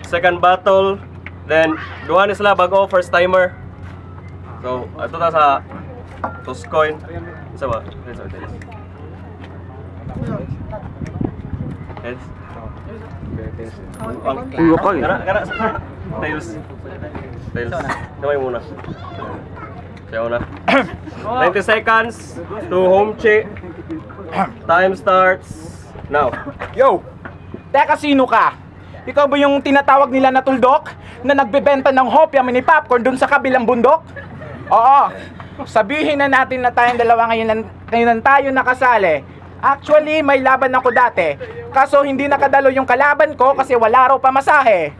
second battle. Then, duha ni sila bago first timer. So, ato ta sa Toscoin. Isa ba? Heads. Gara tails. Kamay muna. Siya una. 90 seconds to Homche. Time starts now. Yo! Teka, sino ka? Ikaw ba yung tinatawag nila na tuldok? Na nagbebenta ng hopya mini popcorn dun sa kabilang bundok? Oo. Sabihin na natin na tayong dalawa ngayon tayo nakasali. Actually, may laban ako dati. Kaso hindi nakadalo yung kalaban ko kasi wala raw pamasahe.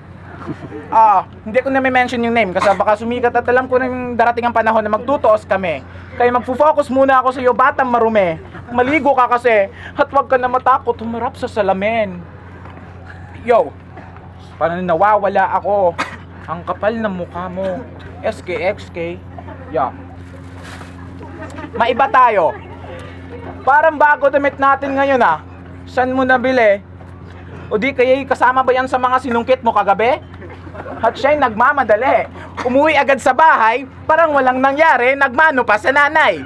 Hindi ko na may mention yung name kasi baka sumikat at alam ko na yung darating ang panahon na magtutuos kami. Kaya magfo-focus muna ako sa iyo, batang marumi. Maligo ka kasi at huwag ka na matakot humarap sa salamin. Yo, parang nawawala ako. Ang kapal ng mukha mo. SKXK. Yeah. Maiba tayo. Parang bago damit natin ngayon Saan mo nabili? O di kaya kasama ba yan sa mga sinungkit mo kagabi? At siya'y nagmamadali. Umuwi agad sa bahay, parang walang nangyari, nagmano pa sa nanay.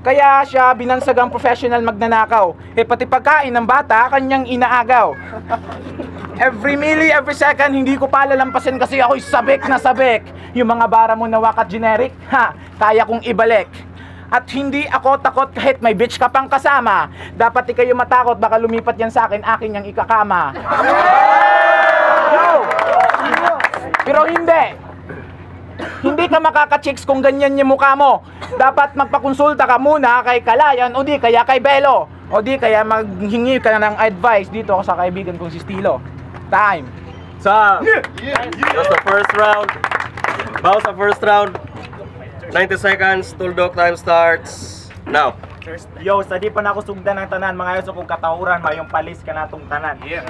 Kaya siya binansagang professional magnanakaw. Pati pagkain ng bata, kanyang inaagaw. Every milli, every second, hindi ko pa lalampasin kasi ako'y sabik na sabik. Yung mga bara mo na wakat generic, kaya kong ibalik. At hindi ako takot kahit may bitch ka pang kasama. Dapat di kayo matakot, baka lumipat yan sa akin yang ikakama. Yo! Pero hindi ka makaka-chicks kung ganyan yung mukha mo. Dapat magpakonsulta ka muna kay Kalayan o di kaya kay Belo. O di kaya maghingi ka ng advice dito sa kaibigan kong si Stilo. Time. That's the first round. Bow sa first round. 90 seconds, Tuldok, time starts now. Yo, sa di pa na ako sugdan ng tanan, mga yoso kong katauran, mayong palis ka natong tanan. Yo,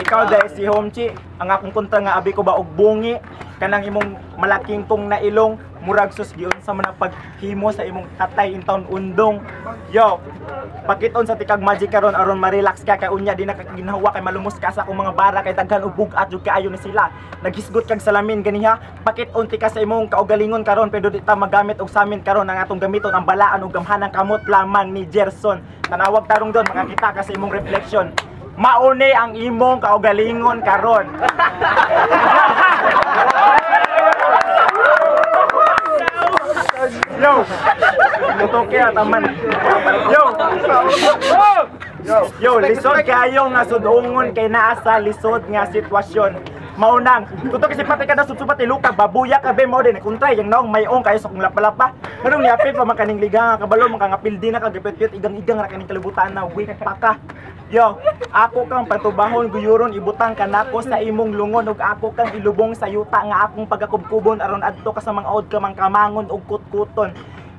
ikaw dahil si Homchi, ang akong kontra nga abi ko ba og bungi, kanang imong malaking kong nailong, murag sus giun sa mga paghimo sa imong tatay in taon undong. Yo, pakiton sa tikag magic karon aron ma-relax ka kay unya di na kaginawa kay malumos ka sa akong mga bara kay daghan og bugat jud kaayo ni sila. Naghisgot kag salamin ganiha, pakiton ti ka sa imong kaugalingon karon pero di ta magamit og samin karon ang atong gamiton ang balaan ug gamhanang kamot lamang ni Gerson. Tanawag tarong doon makakita ka sa imong reflection. Mauni ang imong kaugalingon karon. Yo! Mutoke taman. Yo, lisod kayo nga sudungon kay naa sa lisod nga sitwasyon. Maunang, tutok kasi pati kada subsubat iluka, babuya ka be mo din kuntray yang naong mayong kayo sa kung lapalapa. Manong niapit pa man kaning liga kabalo man kangapil di na kagipit-pit igang-igang ra kaning kalibutan na weak pa ka. Yo, ako kang patubahon guyuron ibutang kanako sa imong lungon ug ako kang ilubong sa yuta nga akong pagakubkubon aron adto ka sa mga od ka mangkamangon ug kutkuton.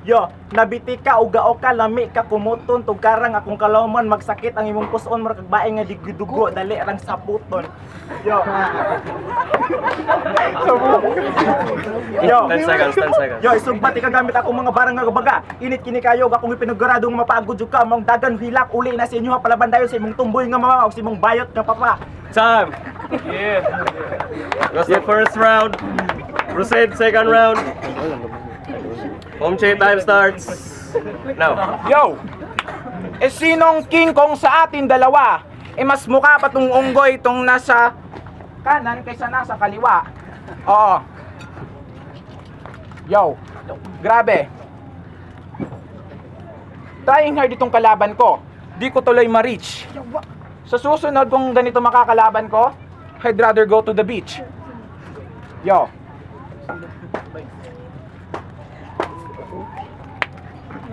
Yo, nabiti ka o gao ka, lami ka, kumuton, tugarang akong kalawman, magsakit ang imong puson, marakag bae nga digdugo, dali rang saputon. Yo. Yo. 10 seconds. Yo, isugbat ikagamit akong mga barang nga baga. Init kini kayo, akong ipinagurado nga mapagod ka, mong dagan hilak, uli na sa inyo ha, palaban dayon sa imong tumboy nga mama, o sa imong bayot nga papa. Time. Yeah. That's the first round. Proceed, second round. Homche, time starts now. Yo! Sinong King Kong sa atin dalawa? Mas mukha pa tong unggoy tong nasa kanan kaysa nasa kaliwa. Oo. Yo! Grabe. Trying hard itong kalaban ko. Di ko tuloy ma-reach. Sa susunod kung ganito makakalaban ko, I'd rather go to the beach. Yo!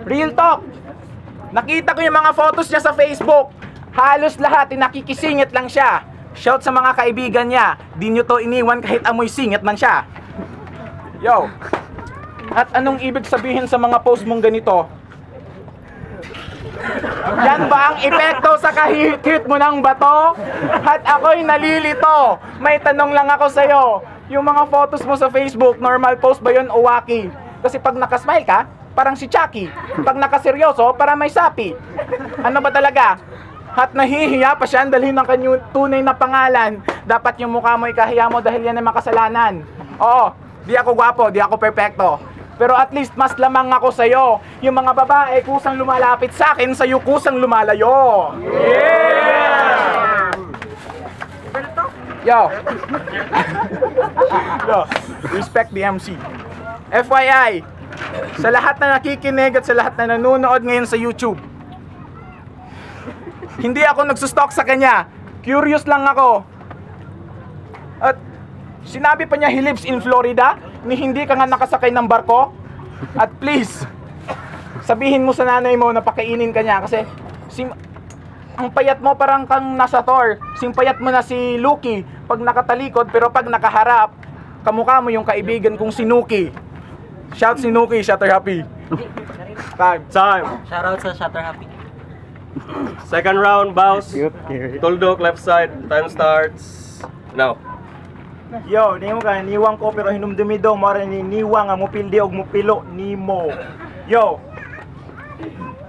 Real talk. Nakita ko yung mga photos niya sa Facebook. Halos lahat nakikisingit lang siya. Shout sa mga kaibigan niya. Di nyo to iniwan kahit amoy singit man siya. Yo. At anong ibig sabihin sa mga post mong ganito? Yan ba ang epekto sa kahit-hit mo ng bato? At ako'y nalilito. May tanong lang ako sa'yo. Yung mga photos mo sa Facebook, normal post ba yun o wacky? Kasi pag nakasmile ka, parang si Chucky. Pag nakaseryoso, parang may sapi. Ano ba talaga? At nahihiya pa siya dalhin ng kanyang tunay na pangalan. Dapat yung mukha mo ikahiya mo dahil yan ay makasalanan. Oo, di ako gwapo, di ako perpekto. Pero at least mas lamang ako sa'yo. Yung mga babae kusang lumalapit sa akin, sa'yo kusang lumalayo. Yeah! Yo. Yo, respect the MC. FYI, sa lahat na nakikinig at sa lahat na nanonood ngayon sa YouTube, hindi ako nagsustalk sa kanya. Curious lang ako. At sinabi pa niya he lives in Florida, ni hindi ka nga nakasakay ng barko. At please, sabihin mo sa nanay mo na pakainin ka niya kasi ang payat mo parang kang nasa Thor. Simpayat mo na si Loki pag nakatalikod, pero pag nakaharap, kamukha mo yung kaibigan kong si Nuki. Shout si Nuki, Shutter Happy. Time. Shoutout sa Shutter Happy. Second round, bounce. Tuldok, left side. Time starts now. Yo, nimo ka niwang ko pero hinumdumi daw mo rin niwang nga mupildi og mupilo nimo. Yo.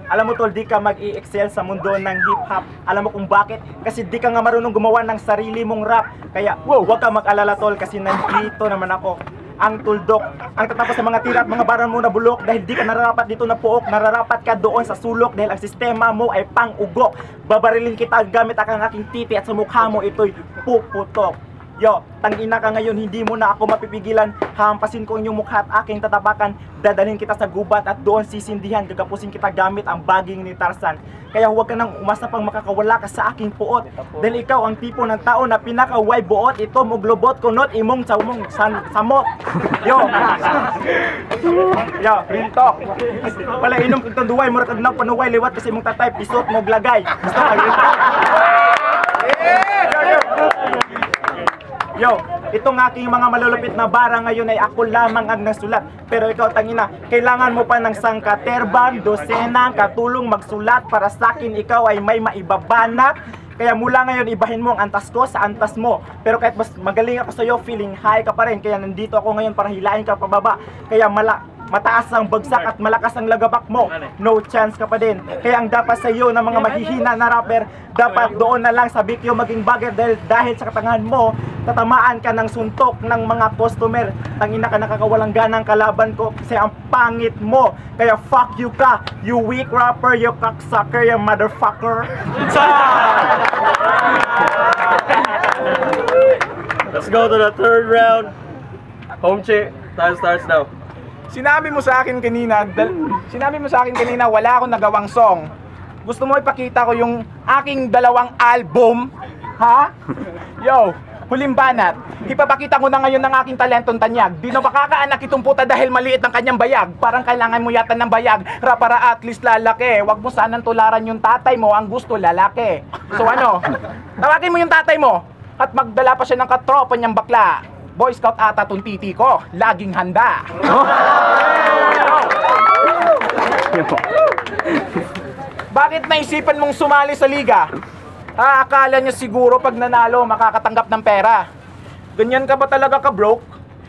Alam mo tol, di ka mag-i-excel sa mundo ng hip-hop. Alam mo kung bakit? Kasi di ka nga marunong gumawa ng sarili mong rap. Kaya, huwag ka mag-alala tol kasi nandito naman ako. Ang tuldok, ang tatapos sa mga tira at mga baran mo na bulok dahil di ka nararapat dito na puok, nararapat ka doon sa sulok dahil ang sistema mo ay pang-ugok. Babarilin kita gamit ang aking titi at sa mukha mo ito'y puputok. Yo, tangina ka ngayon, hindi mo na ako mapipigilan. Hampasin ko inyong mukha at aking tatapakan. Dadalhin kita sa gubat at doon sisindihan. Gagapusin kita gamit ang baging ni Tarzan. Kaya huwag ka nang umasa pang makakawala ka sa aking puot. Dahil ikaw ang tipo ng tao na pinaka-way buot. Ito muglobot kunot imong samot. Yo. Yo, real talk. Wala inom kung tanduway, murakag na panuway liwat kasi mong tatay pisot mo glagay. Gusto ka real talk? Yo, itong aking mga malulupit na bara ngayon ay ako lamang ang nasulat. Pero ikaw tangina, kailangan mo pa ng sangkaterbang, dosena, katulong magsulat para sa akin ikaw ay may maibabanat. Kaya mula ngayon ibahin mo ang antas ko sa antas mo. Pero kahit mas magaling ako sa'yo, feeling high ka pa rin. Kaya nandito ako ngayon para hilain ka pababa. Kaya mataas ang bagsak at malakas ang lagabak mo. No chance ka pa din. Kaya ang dapat sa iyo ng mga mahihina na rapper, dapat doon na lang sa bikyo maging bagger dahil sa katangahan mo, tatamaan ka ng suntok ng mga customer. Tangina ka, nakakawalang ganang kalaban ko kasi ang pangit mo. Kaya fuck you ka, you weak rapper, you cocksucker, you motherfucker. Let's go to the third round. Homche, time starts now. Sinabi mo sa akin kanina wala akong nagawang song. Gusto mo ipakita ko yung aking dalawang album? Ha? Yo, huling banat. Ipapakita ko na ngayon ng aking talentong tanyag. Di na makakaanak itong puta dahil maliit ang kanyang bayag. Parang kailangan mo yata ng bayag. Para at least lalaki. Wag mo sanang tularan yung tatay mo. Ang gusto lalaki. So ano? Tawagin mo yung tatay mo. At magdala pa siya ng katropa niyang bakla. Boy Scout ata tong titi ko. Laging handa. Bakit naisipan mong sumali sa liga? Akala niya siguro pag nanalo makakatanggap ng pera. Ganyan ka ba talaga ka broke?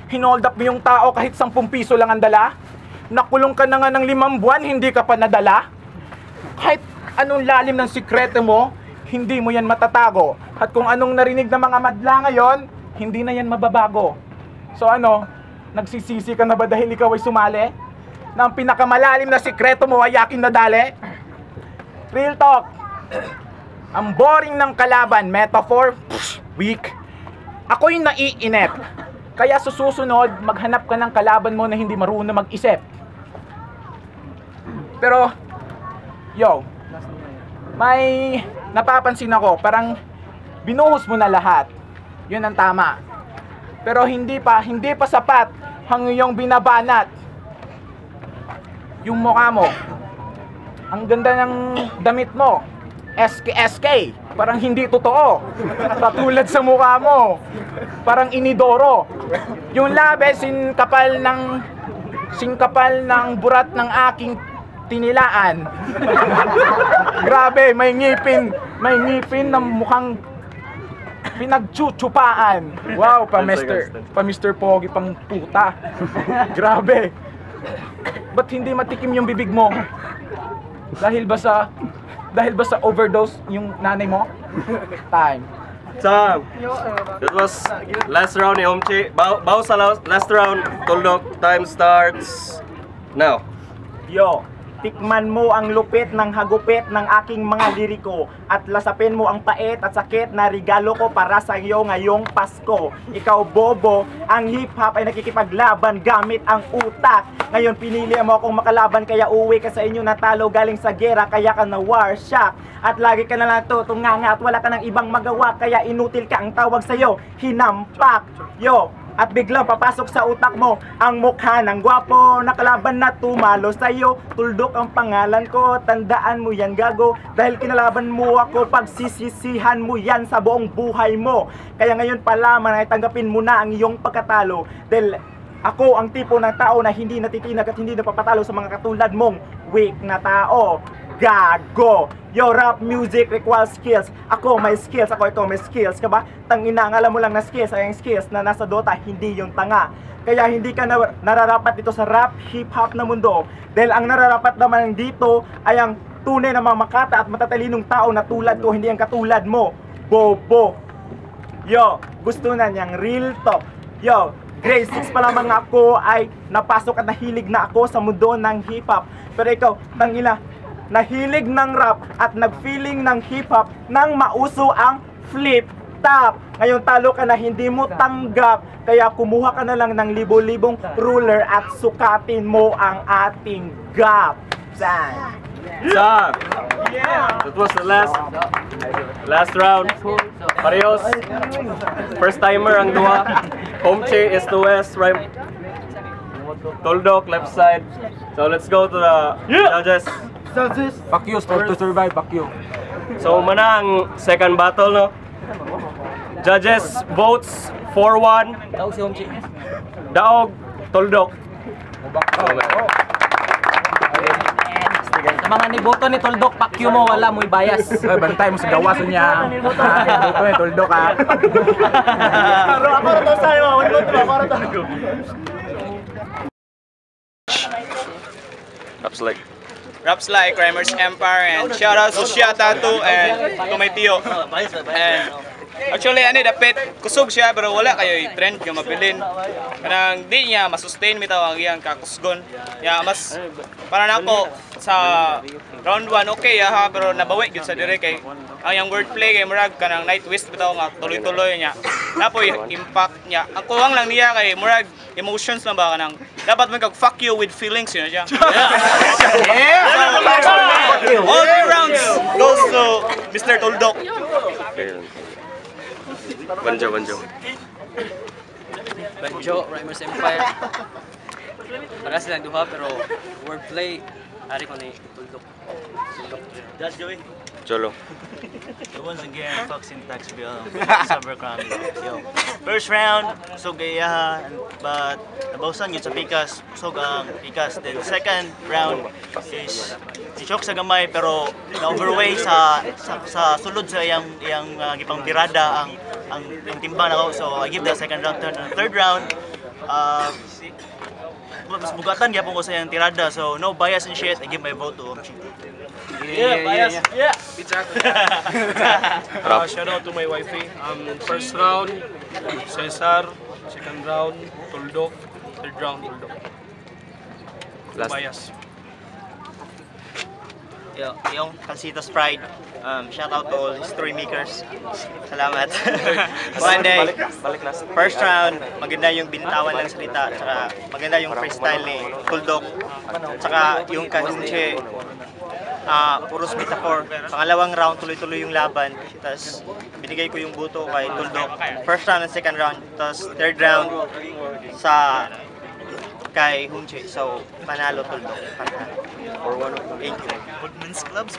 Hinold up mo yung tao kahit 10 piso lang ang dala? Nakulong ka na nga ng 5 buwan, hindi ka pa nadala? Kahit anong lalim ng sikreto mo, hindi mo yan matatago. At kung anong narinig ng mga madla ngayon, hindi na yan mababago. So ano, nagsisisi ka na ba dahil ikaw ay sumali? Na ang pinakamalalim na sikreto mo ay aking nadali? Real talk. Ang boring ng kalaban, metaphor, weak. Ako'y naiinip. Kaya sa susunod, maghanap ka ng kalaban mo na hindi marunong mag-isip. Pero, yo, may napapansin ako, parang binuhos mo na lahat. Yun ang tama. Pero hindi pa sapat ang iyong binabanat. Yung mukha mo, ang ganda ng damit mo, SK, parang hindi totoo. Katulad sa mukha mo, parang inidoro. Yung labi, singkapal ng burat ng aking tinilaan. Grabe, may ngipin na mukhang pinagchuchupaan. Wow, pa Mr. Pogi pang puta. Grabe. Ba't hindi matikim yung bibig mo? Dahil ba sa overdose yung nanay mo? Time. Time. That was last round ni Homchi. Baw sa last round. Tuldok. Time starts now. Yo, tikman mo ang lupit ng hagupit ng aking mga liriko at lasapin mo ang pait at sakit na regalo ko para sa iyo ngayong Pasko. Ikaw bobo, ang hip-hop ay nakikipaglaban gamit ang utak. Ngayon pinili mo akong makalaban kaya uwi ka sa inyo natalo galing sa gera kaya ka na war shock. At lagi ka na lang tutunganga at wala ka ng ibang magawa kaya inutil ka ang tawag sa'yo, hinampak. Yo, at biglang papasok sa utak mo ang mukha ng gwapo na kalaban na tumalo sa'yo. Tuldok ang pangalan ko, tandaan mo yan gago. Dahil kinalaban mo ako, pagsisisihan mo yan sa buong buhay mo. Kaya ngayon pa lamang ay tanggapin mo na ang iyong pagkatalo. Dahil ako ang tipo ng tao na hindi natitinag at hindi napapatalo sa mga katulad mong weak na tao. Gago! Yo, rap music requires skills. Ako may skills, ikaw may skills ka ba? Tangina, ang alam mo lang na skills ay ang skills na nasa Dota, hindi yung tanga. Kaya hindi ka nararapat dito sa rap, hip-hop na mundo. Dahil ang nararapat naman dito ay ang tunay na mga makata at matatalinong tao na tulad ko, hindi ang katulad mo. Bobo! Yo, gusto na niyang real talk. Yo, grade 6 pa lamang ako ay napasok at nahilig na ako sa mundo ng hip-hop. Pero ikaw, tangina, nahilig ng rap at nag-feeling ng hip-hop nang mauso ang flip-top. Ngayon talo ka na hindi mo tanggap, kaya kumuha ka na lang ng libo-libong ruler at sukatin mo ang ating gap. Time. Time. That was the last round. Parehos. First timer ang dua. Homchi is to west, right? Tuldok left side. So let's go to the judges. Fuck you, start to survive, fuck you. So mana ang second battle, no? Judges votes 4-1. Daog si Homchi. Daog Tuldok. Sa mga niboto ni Tuldok, pakyo mo, wala mo'y bias. Ay, bantay mo sa gawas niya. Ito yung tuldok ha. Ako rin sa'yo, Raps like. Raps like Rhymers Empire and shout out to Shia Tattoo and to my tiyo. And actually ani dapit kusog siya pero wala kayo trend nga mabilin. Kanang di niya masustain mi tawag yang kakusgon. Ya mas para nako sa round 1 okay ha pero nabawi gyud sa dire kay ang yang wordplay kay murag kanang night twist bitaw nga tuloy-tuloy niya. Napoy impact niya. Ang kuwang lang niya kay murag emotions lang ba kanang dapat man kag fuck you with feelings yun siya. Yeah. All the rounds goes to Mr. Tuldok. Banjo. Banjo, Rhymers Empire. Para silang duha pero wordplay, ari ko ni Tuldok. That's Joey. Cholo. So once again, fuck syntax bill, Cybercrime. Yo. First round, so gayahan, but nabausan yun sa pikas, so ang pikas. Then second round is si-shock sa gamay pero na-overweight sa sulod sa iyang gipang tirada ang timbang ako. So I give the second round. Third round, mas bugatan gyapon ko sa iyang tirada. So no bias and shit, I give my vote to Homchi. Yeah. Shout out to my wifey. First round, Cesar. Second round, Tuldok. Third round, Tuldok. Last. Bias. Yung Calcitos Pride. Shout out to all story makers. Salamat. One day, first round, maganda yung bintawan ng salita, tsaka maganda yung freestyle ni Tuldok, tsaka yung kanunche, puros metaphor. Pangalawang round, tuloy-tuloy yung laban. Tapos binigay ko yung buto kay Tuldok. First round and second round. Tapos third round sa kay Homchi. So, panalo Tuldok. Panalo. Thank you. Woodman's Clubs.